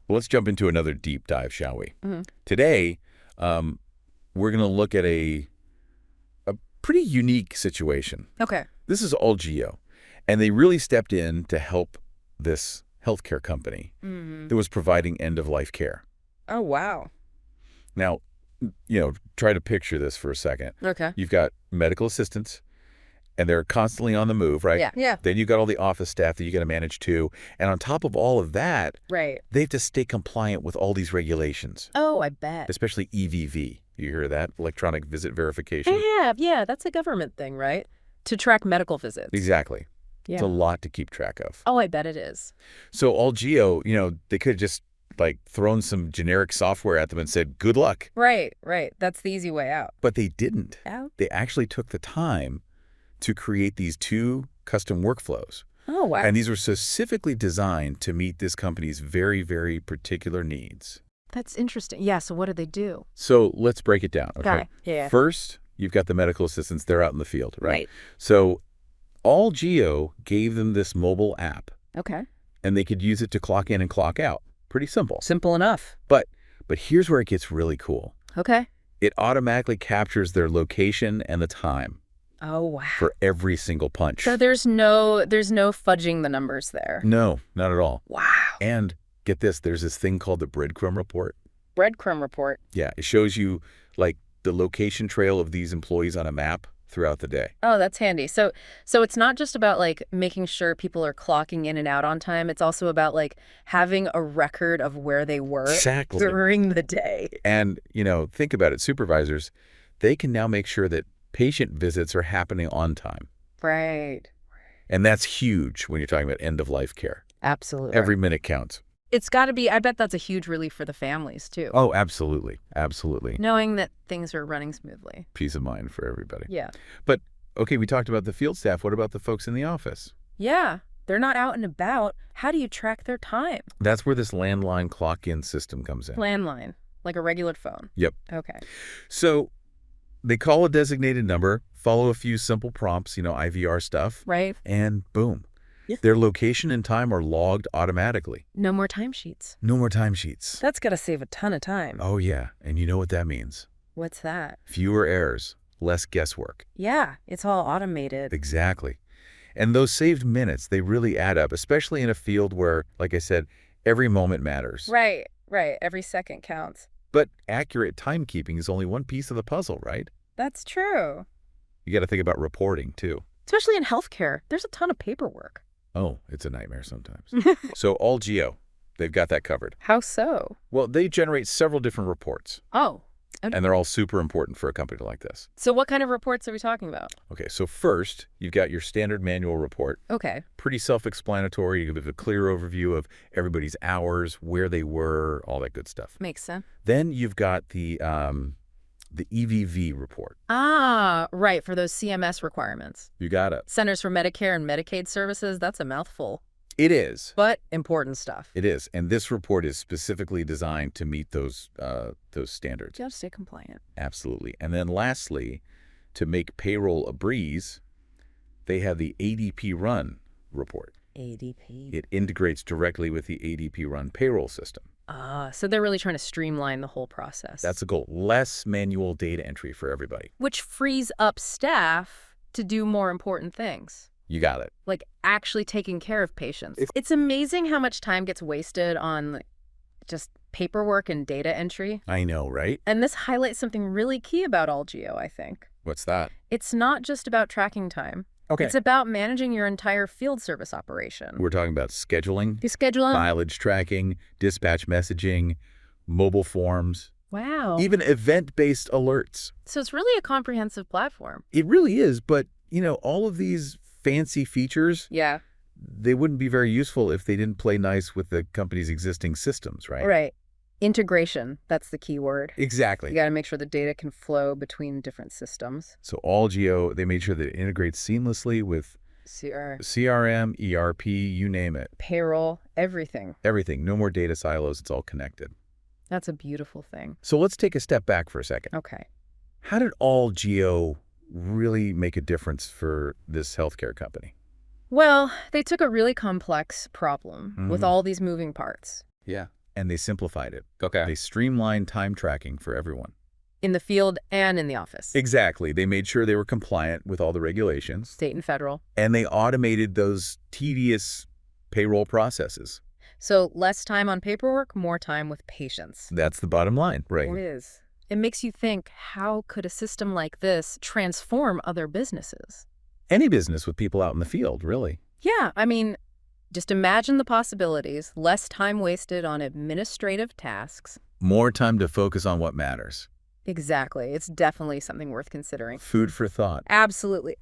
Well, let's jump into another deep dive, shall we? Today, we're going to look at a pretty unique situation. Okay. This is allGeo, and they really stepped in to help this healthcare company that was providing end-of-life care. Oh, wow. Now, try to picture this for a second. Okay. You've got medical assistants, and they're constantly on the move, right? Yeah. Then you've got all the office staff that you got to manage too. And on top of all of that, Right. they have to stay compliant with all these regulations. Oh, I bet. Especially EVV. You hear that? Electronic Visit Verification? Yeah. That's a government thing, right? To track medical visits. Exactly. Yeah. It's a lot to keep track of. Oh, I bet it is. So allGeo, they could have just thrown some generic software at them and said, good luck. Right. That's the easy way out. But they didn't. Out? They actually took the time to create these 2 custom workflows. Oh, wow. And these were specifically designed to meet this company's very, very particular needs. That's interesting. Yeah, so what did they do? So let's break it down. Okay. Yeah. First, you've got the medical assistants. They're out in the field, right? Right. So allGeo gave them this mobile app, Okay. and they could use it to clock in and clock out. Pretty simple. Simple enough. But here's where it gets really cool. Okay. It automatically captures their location and the time Oh, wow. for every single punch. So there's no fudging the numbers there. No, not at all. Wow. And get this, there's this thing called the Breadcrumb Report. Breadcrumb Report. Yeah, it shows you the location trail of these employees on a map throughout the day. Oh, that's handy. So it's not just about making sure people are clocking in and out on time. It's also about having a record of where they were Exactly. during the day. And, think about it. Supervisors, they can now make sure that patient visits are happening on time. Right. And that's huge when you're talking about end-of-life care. Absolutely. Every minute counts. It's got to be, I bet that's a huge relief for the families, too. Oh, absolutely. Absolutely. Knowing that things are running smoothly. Peace of mind for everybody. Yeah. But, okay, we talked about the field staff. What about the folks in the office? Yeah. They're not out and about. How do you track their time? That's where this Landline Clock-In system comes in. Landline, like a regular phone. Yep. Okay. So they call a designated number, follow a few simple prompts, IVR stuff. Right. And boom. Yeah. Their location and time are logged automatically. No more timesheets. No more timesheets. That's got to save a ton of time. Oh, yeah. And you know what that means? What's that? Fewer errors, less guesswork. Yeah, it's all automated. Exactly. And those saved minutes, they really add up, especially in a field where, like I said, every moment matters. Right. Every second counts. But accurate timekeeping is only one piece of the puzzle, right? That's true. You got to think about reporting, too. Especially in healthcare, there's a ton of paperwork. Oh, it's a nightmare sometimes. So allGeo, they've got that covered. How so? Well, they generate several different reports, Oh. and they're all super important for a company like this. So what kind of reports are we talking about? Okay, so first, you've got your standard manual report. Okay. Pretty self-explanatory. You have a clear overview of everybody's hours, where they were, all that good stuff. Makes sense. Then you've got the EVV report. Ah, right, for those CMS requirements. You got it. Centers for Medicare and Medicaid Services, that's a mouthful. It is. But important stuff. It is. And this report is specifically designed to meet those standards. You gotta stay compliant. Absolutely. And then lastly, to make payroll a breeze, they have the ADP Run report. ADP. It integrates directly with the ADP Run payroll system. Ah, so they're really trying to streamline the whole process. That's the goal. Less manual data entry for everybody. Which frees up staff to do more important things. You got it. Like actually taking care of patients. It's amazing how much time gets wasted on just paperwork and data entry. I know, right? And this highlights something really key about allGeo, I think. What's that? It's not just about tracking time. Okay. It's about managing your entire field service operation. We're talking about scheduling, You schedule them. mileage tracking, dispatch messaging, mobile forms, Wow. even event-based alerts. So it's really a comprehensive platform. It really is, but, all of these fancy features, Yeah. they wouldn't be very useful if they didn't play nice with the company's existing systems, right? Right. Integration, that's the key word. Exactly. You got to make sure the data can flow between different systems. So allGeo, they made sure that it integrates seamlessly with CRM, ERP, you name it. Payroll, everything. Everything. No more data silos. It's all connected. That's a beautiful thing. So let's take a step back for a second. Okay. How did allGeo really make a difference for this healthcare company? Well, they took a really complex problem with all these moving parts. Yeah. and they simplified it. Okay. They streamlined time tracking for everyone. In the field and in the office. Exactly. They made sure they were compliant with all the regulations. State and federal. And they automated those tedious payroll processes. So less time on paperwork, more time with patients. That's the bottom line, right? It is. It makes you think, how could a system like this transform other businesses? Any business with people out in the field, really. Yeah, I mean, just imagine the possibilities. Less time wasted on administrative tasks. More time to focus on what matters. Exactly. It's definitely something worth considering. Food for thought. Absolutely.